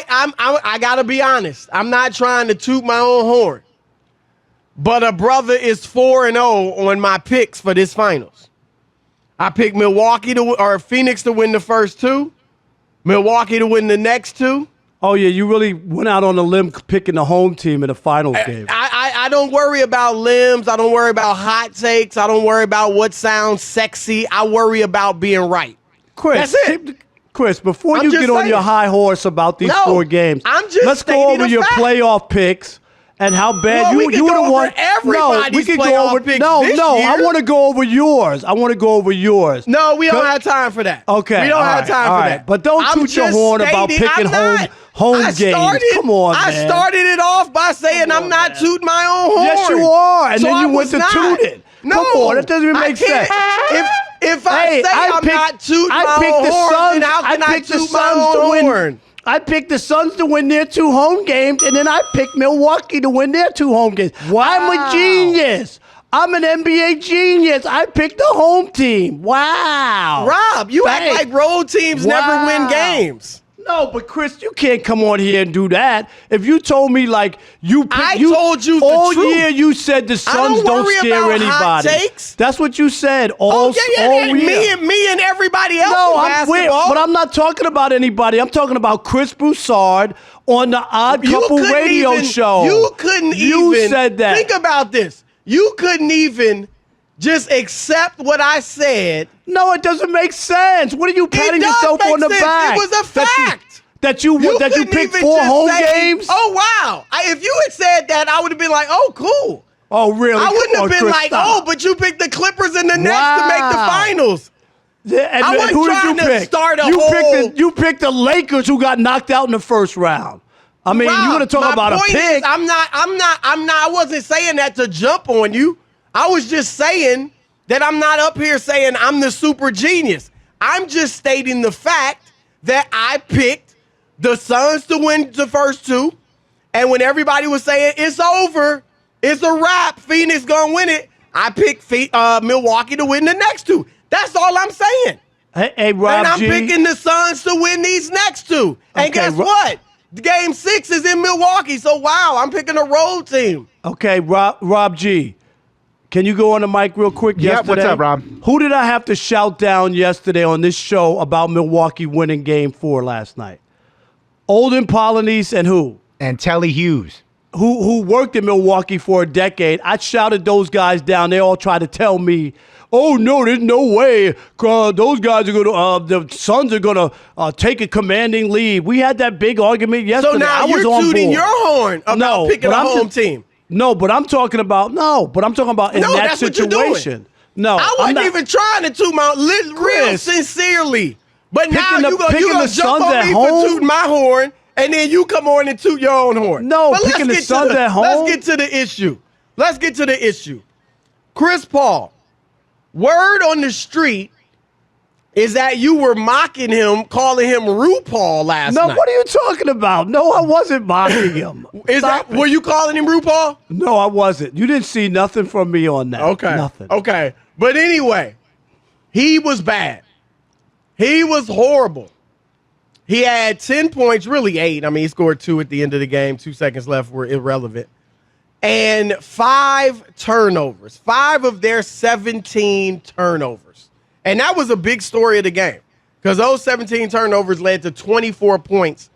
I gotta be honest. I'm not trying to toot my own horn, but a brother is 4-0 on my picks for this finals. I picked Phoenix to win the first two, Milwaukee to win the next two. Oh, yeah, you really went out on a limb picking the home team in the finals game. I don't worry about limbs. I don't worry about hot takes. I don't worry about what sounds sexy. I worry about being right. Chris, that's it. Chris, before you get on your high horse about these 4 games, let's go over your playoff picks. And how bad you would have won. We could go over picks. I want to go over yours. No, we don't have time for that. Okay. We don't have time for that. But don't toot your horn about picking home games. Come on, man. I started it off by saying I'm not tooting my own horn. Yes, you are. And then you went to toot it. No. Come on, that doesn't even make sense. If I say I'm not tooting my own horn, then how can I toot my own horn? I picked the Suns to win their 2 home games, and then I picked Milwaukee to win their 2 home games. Wow. I'm a genius. I'm an NBA genius. I picked the home team. Wow. Rob, you act like road teams never win games. No, but Chris, you can't come on here and do that. If you told me like I told you the all truth. year, you said the Suns don't scare anybody. Hot takes. That's what you said. All year. Me and everybody else. No, but I'm not talking about anybody. I'm talking about Chris Broussard on the Odd Couple radio show. You couldn't even. You said that. Think about this. You couldn't even just accept what I said. No, it doesn't make sense. What are you patting yourself on the back? It was a fact. That you picked 4 home games? Oh, wow. If you had said that, I would have been like, oh, cool. Oh, really? I wouldn't have been like, but you picked the Clippers and the Nets to make the finals. Yeah, I wasn't trying to start a whole... You picked the Lakers who got knocked out in the first round. I mean, Rob, you want to talk about a pick. I wasn't saying that to jump on you. I was just saying that I'm not up here saying I'm the super genius. I'm just stating the fact that I picked the Suns to win the first 2. And when everybody was saying it's over, it's a wrap, Phoenix gonna win it, I picked Milwaukee to win the next 2. That's all I'm saying. Hey, Rob And I'm G. picking the Suns to win these next 2. And guess what? Game 6 is in Milwaukee. So, wow, I'm picking a road team. Okay, Rob G. Can you go on the mic real quick? Yeah, what's up, Rob? Who did I have to shout down yesterday on this show about Milwaukee winning Game 4 last night? Olden Polynice and who? And Telly Hughes. Who worked in Milwaukee for a decade. I shouted those guys down. They all tried to tell me, oh, no, there's no way. Those guys are going to, the Suns are going to take a commanding lead. We had that big argument yesterday. So now you're tooting your horn about picking a home team. No, but I'm talking about in that situation. No, I wasn't even trying to toot my real sincerely. But now you're going to jump on me for tooting my horn, and then you come on and toot your own horn. No, but picking the Suns at home. Let's get to the issue. Chris Paul, word on the street is that you were mocking him, calling him RuPaul last night. No, what are you talking about? No, I wasn't mocking him. Were you calling him RuPaul? No, I wasn't. You didn't see nothing from me on that. Okay. Nothing. Okay. But anyway, he was bad. He was horrible. He had 10 points, really 8. I mean, he scored 2 at the end of the game. 2 seconds left were irrelevant. And 5 turnovers. 5 of their 17 turnovers. And that was a big story of the game because those 17 turnovers led to 24 points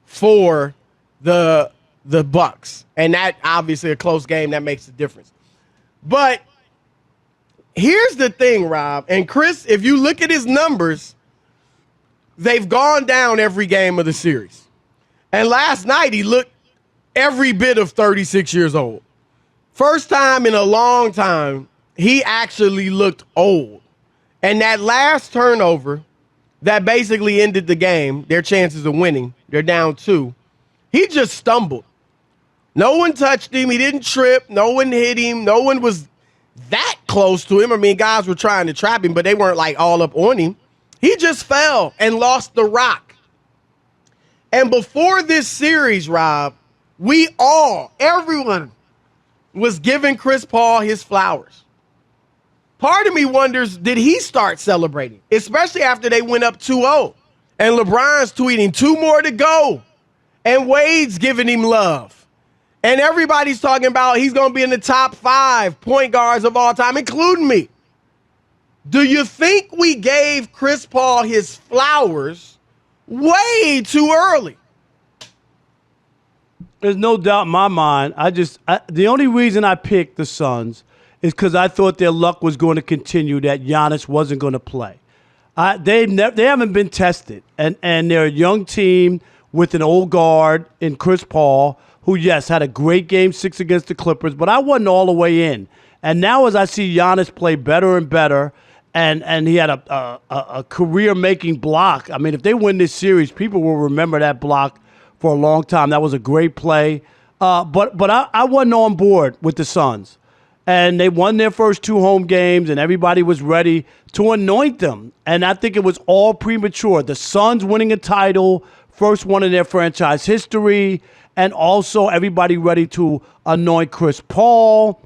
for the Bucks. And that obviously a close game that makes a difference. But here's the thing, Rob, and Chris, if you look at his numbers, they've gone down every game of the series. And last night he looked every bit of 36 years old. First time in a long time, he actually looked old. And that last turnover that basically ended the game, their chances of winning, they're down 2. He just stumbled. No one touched him. He didn't trip. No one hit him. No one was that close to him. I mean, guys were trying to trap him, but they weren't like all up on him. He just fell and lost the rock. And before this series, Rob, everyone was giving Chris Paul his flowers. Part of me wonders, did he start celebrating? Especially after they went up 2-0. And LeBron's tweeting 2 more to go. And Wade's giving him love. And everybody's talking about he's going to be in the top 5 point guards of all time, including me. Do you think we gave Chris Paul his flowers way too early? There's no doubt in my mind. The only reason I picked the Suns is because I thought their luck was going to continue, that Giannis wasn't going to play. They haven't been tested, and they're a young team with an old guard in Chris Paul, who, yes, had a great Game 6 against the Clippers, but I wasn't all the way in. And now as I see Giannis play better and better, and he had a career-making block. I mean, if they win this series, people will remember that block for a long time. That was a great play. But I wasn't on board with the Suns. And they won their first 2 home games, and everybody was ready to anoint them. And I think it was all premature. The Suns winning a title, first one in their franchise history, and also everybody ready to anoint Chris Paul.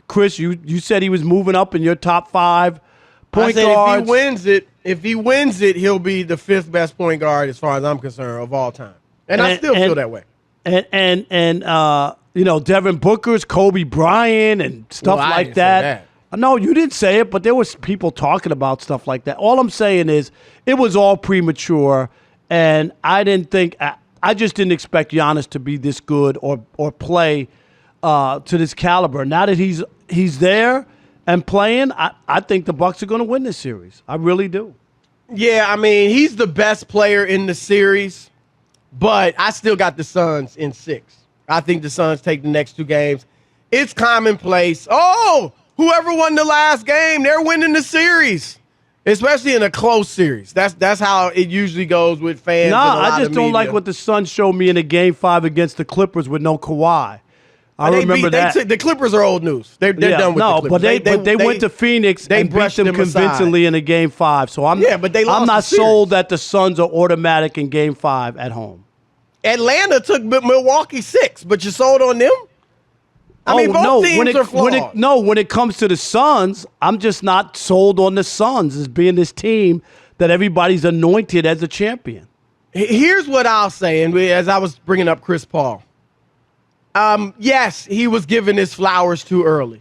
Chris, you said he was moving up in your top 5 point guards. If he wins it, he'll be the 5th best point guard, as far as I'm concerned, of all time. And I still feel that way. And Devin Booker's Kobe Bryant and stuff like that. No, you didn't say it, but there was people talking about stuff like that. All I'm saying is it was all premature, and I just didn't expect Giannis to be this good or play to this caliber. Now that he's there and playing, I think the Bucks are going to win this series. I really do. Yeah, I mean, he's the best player in the series, but I still got the Suns in 6. I think the Suns take the next 2 games. It's commonplace. Oh, whoever won the last game, they're winning the series, especially in a close series. That's how it usually goes with fans. I just don't like what the Suns showed me in a Game 5 against the Clippers with no Kawhi. I remember that. The Clippers are old news. They're done with the Clippers. But they went to Phoenix and beat them convincingly in a Game 5. So I'm not sold that the Suns are automatic in Game 5 at home. Atlanta took Milwaukee 6, but you sold on them? Both teams are flawed. When it comes to the Suns, I'm just not sold on the Suns as being this team that everybody's anointed as a champion. Here's what I'll say, and as I was bringing up Chris Paul. Yes, he was given his flowers too early.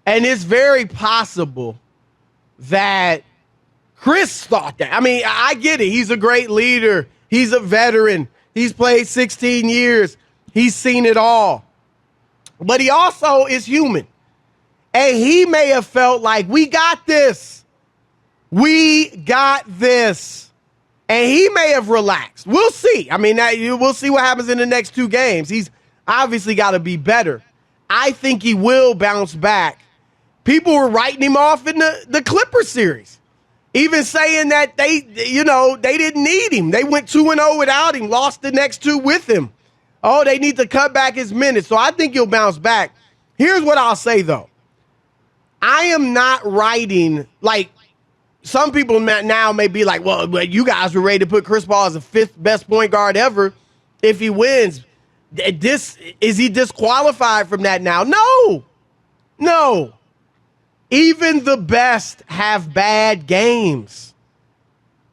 And it's very possible that Chris thought that. I mean, I get it. He's a great leader. He's a veteran. He's played 16 years. He's seen it all. But he also is human. And he may have felt like, we got this. We got this. And he may have relaxed. We'll see. I mean, we'll see what happens in the next 2 games. He's obviously got to be better. I think he will bounce back. People were writing him off in the Clippers series, even saying that they didn't need him. They went 2-0 without him, lost the next 2 with him. Oh, they need to cut back his minutes. So I think he'll bounce back. Here's what I'll say, though. I am not writing, like, some people now may be like, well, you guys were ready to put Chris Paul as the 5th best point guard ever if he wins. Is he disqualified from that now? No. Even the best have bad games.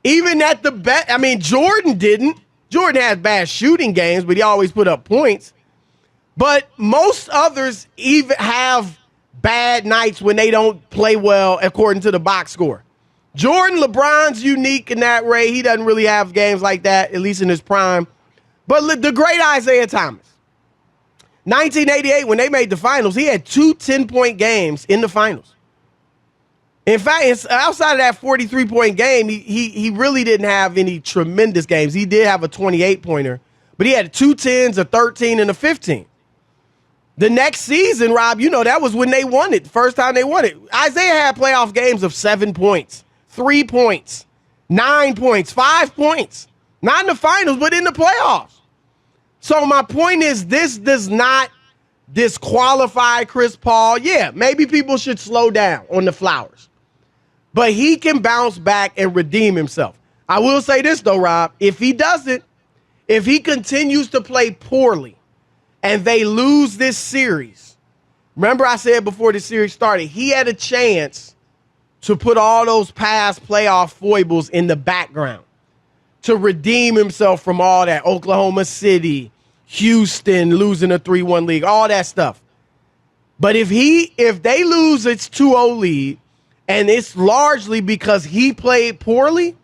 Even at the best. I mean, Jordan didn't. Jordan had bad shooting games, but he always put up points. But most others even have bad nights when they don't play well according to the box score. Jordan, LeBron's unique in that way. He doesn't really have games like that, at least in his prime. But the great Isaiah Thomas, 1988, when they made the finals, he had 2 10-point games in the finals. In fact, outside of that 43-point game, he really didn't have any tremendous games. He did have a 28-pointer, but he had 2 10s, a 13, and a 15. The next season, Rob, that was when they won it, the first time they won it. Isaiah had playoff games of 7 points, 3 points, 9 points, 5 points. Not in the finals, but in the playoffs. So my point is, this does not disqualify Chris Paul. Yeah, maybe people should slow down on the flowers. But he can bounce back and redeem himself. I will say this, though, Rob. If he doesn't, if he continues to play poorly and they lose this series, remember I said before the series started, he had a chance to put all those past playoff foibles in the background, to redeem himself from all that. Oklahoma City, Houston losing a 3-1 league, all that stuff. But if they lose its 2-0 lead, and it's largely because he played poorly,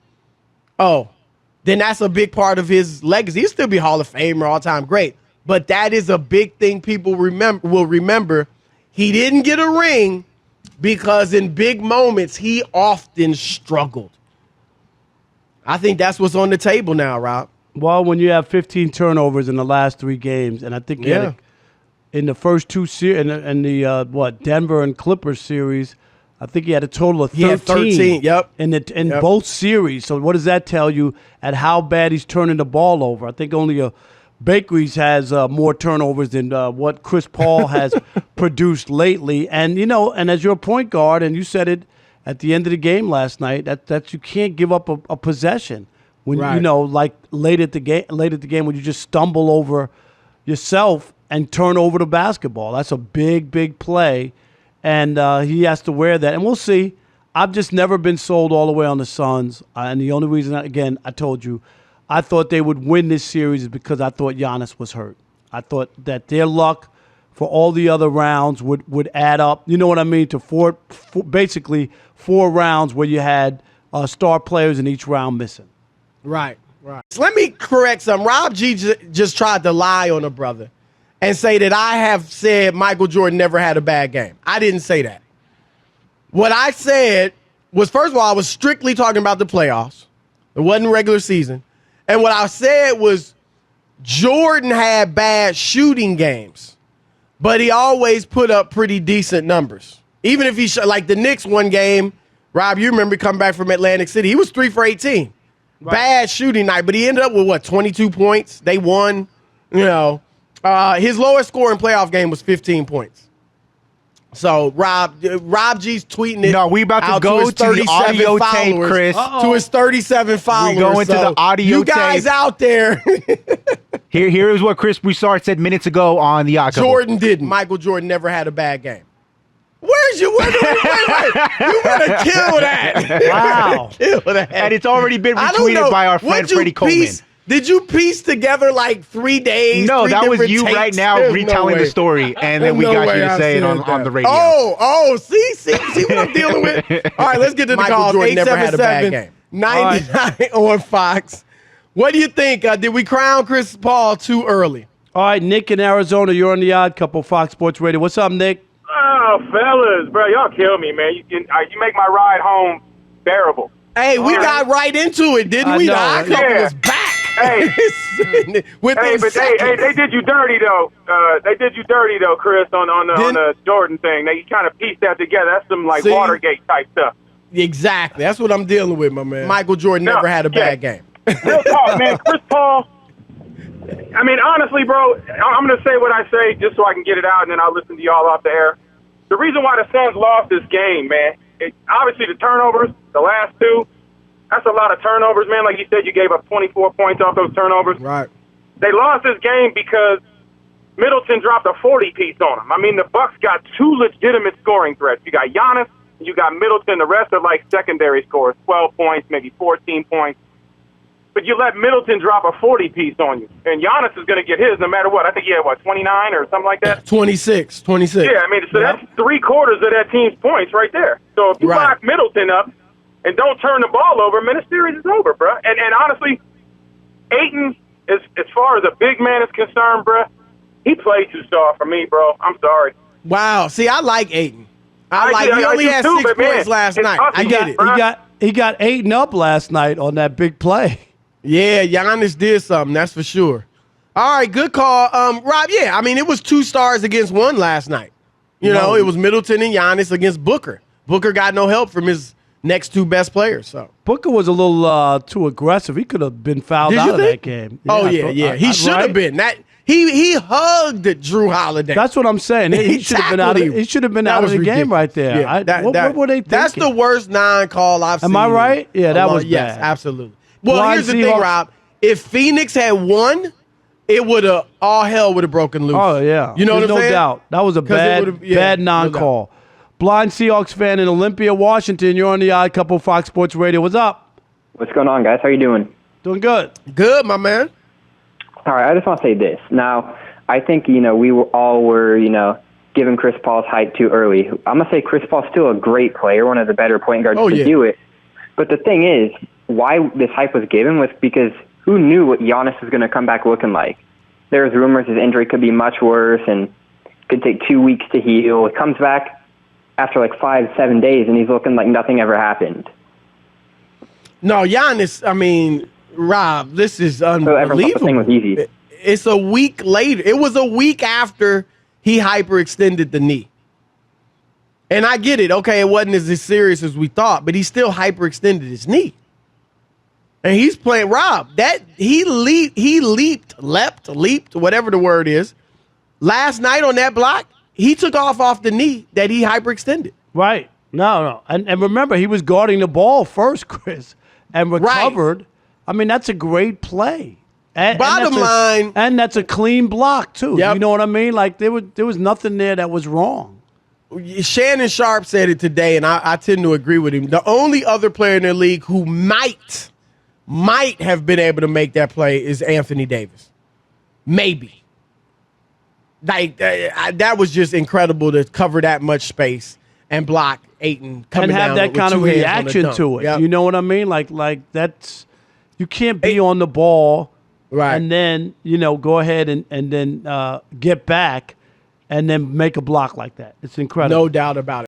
then that's a big part of his legacy. He'll still be Hall of Famer, all-time great. But that is a big thing people will remember. He didn't get a ring because in big moments, he often struggled. I think that's what's on the table now, Rob. Well, when you have 15 turnovers in the last 3 games, and I think in the first 2 series, in the Denver and Clippers series, I think he had a total of 13. He had 13, yep. In both series. So what does that tell you at how bad he's turning the ball over? I think only Bakeries has more turnovers than what Chris Paul has produced lately. And, and as your point guard, and you said it at the end of the game last night, that you can't give up a possession. When like late at the game when you just stumble over yourself and turn over the basketball. That's a big, big play, and he has to wear that. And we'll see. I've just never been sold all the way on the Suns, and the only reason, again, I told you, I thought they would win this series is because I thought Giannis was hurt. I thought that their luck for all the other rounds would add up. You know what I mean? To basically 4 rounds where you had star players in each round missing. Right. So let me correct something. Rob G just tried to lie on a brother and say that I have said Michael Jordan never had a bad game. I didn't say that. What I said was, first of all, I was strictly talking about the playoffs. It wasn't regular season. And what I said was Jordan had bad shooting games, but he always put up pretty decent numbers. Even if he like the Knicks one game, Rob, you remember coming back from Atlantic City. He was 3 for 18. Right. Bad shooting night, but he ended up with, 22 points? They won. His lowest scoring playoff game was 15 points. So, Rob G's tweeting it. No, we about to go to the audio tape, Chris. To his 37 followers. We go into the audio tape. You guys out there. Here is what Chris Broussard said minutes ago on the Odd Couple. Jordan didn't. Michael Jordan never had a bad game. Wait. You want to kill that. Wow. Kill that. And it's already been retweeted by our friend Freddie Coleman. Did you piece together like 3 days? No, that was you tapes? right now retelling the story, and then we got you to say it on the radio. See what I'm dealing with? All right, let's get to the calls. 877-99 on Fox. What do you think? Did we crown Chris Paul too early? All right, Nick in Arizona, you're on the Odd Couple, Fox Sports Radio. What's up, Nick? Oh, fellas, bro, y'all kill me, man. You make my ride home bearable. Hey, we got right into it, didn't we? The Odd Couple was back. Hey, they did you dirty though. Chris, on the Jordan thing. You kind of pieced that together. That's some Watergate type stuff. Exactly. That's what I'm dealing with, my man. Michael Jordan never had a bad game. Real talk, man. Chris Paul. I mean, honestly, bro, I'm going to say what I say just so I can get it out, and then I'll listen to y'all off the air. The reason why the Suns lost this game, man, obviously the turnovers, the last 2, that's a lot of turnovers, man. Like you said, you gave up 24 points off those turnovers. Right. They lost this game because Middleton dropped a 40-piece on them. I mean, the Bucks got 2 legitimate scoring threats. You got Giannis, and you got Middleton. The rest are like secondary scores, 12 points, maybe 14 points. But you let Middleton drop a 40-piece on you. And Giannis is going to get his no matter what. I think he had, 29 or something like that? 26. Yeah, I mean, so that's 3/4 of that team's points right there. So if you lock Middleton up and don't turn the ball over, man, the series is over, bro. And honestly, Ayton, as far as a big man is concerned, bro, he played too soft for me, bro. I'm sorry. Wow. See, I like Ayton. He only had 6 points last night. I get it. He got Ayton up last night on that big play. Yeah, Giannis did something, that's for sure. All right, good call. Rob, yeah, I mean, it was 2 stars against 1 last night. You know, it was Middleton and Giannis against Booker. Booker got no help from his next 2 best players. So Booker was a little too aggressive. He could have been fouled out of that game. Yeah, he should have been. He hugged Drew Holiday. That's what I'm saying. He should have been out. He should have been out of the game right there. Yeah, what were they thinking? That's the worst non-call I've seen. Am I right? Yeah, that was bad. Yes, absolutely. Well, here's the thing, Rob. If Phoenix had won, it would have all hell would have broken loose. Oh yeah, you know what I'm saying? No doubt. That was a bad non-call. Blind Seahawks fan in Olympia, Washington. You're on the Odd Couple, Fox Sports Radio. What's up? What's going on, guys? How you doing? Doing good. Good, my man. All right, I just want to say this. Now, I think, we all were, giving Chris Paul's hype too early. I'm going to say Chris Paul's still a great player, one of the better point guards to do it. But the thing is, why this hype was given was because who knew what Giannis was going to come back looking like? There was rumors his injury could be much worse and could take 2 weeks to heal. It comes back after like 5-7 days, and he's looking like nothing ever happened. No, Giannis, I mean, Rob, this is unbelievable. So everyone thought the thing was easy. It's a week later. It was a week after he hyperextended the knee. And I get it. Okay, it wasn't as serious as we thought, but he still hyperextended his knee. And he's playing Rob. That he leaped, whatever the word is. Last night on that block, he took off the knee that he hyperextended. Right. No. And remember, he was guarding the ball first, Chris, and recovered. Right. I mean, that's a great play. Bottom line. And that's a clean block, too. Yep. You know what I mean? Like, there was nothing there that was wrong. Shannon Sharp said it today, and I tend to agree with him. The only other player in the league who might have been able to make that play is Anthony Davis. Maybe. Like, that was just incredible to cover that much space and block Ayton coming down and have that kind of reaction to it. Yep. You know what I mean? Like that's, you can't be on the ball and then, go ahead and then get back and then make a block like that. It's incredible. No doubt about it.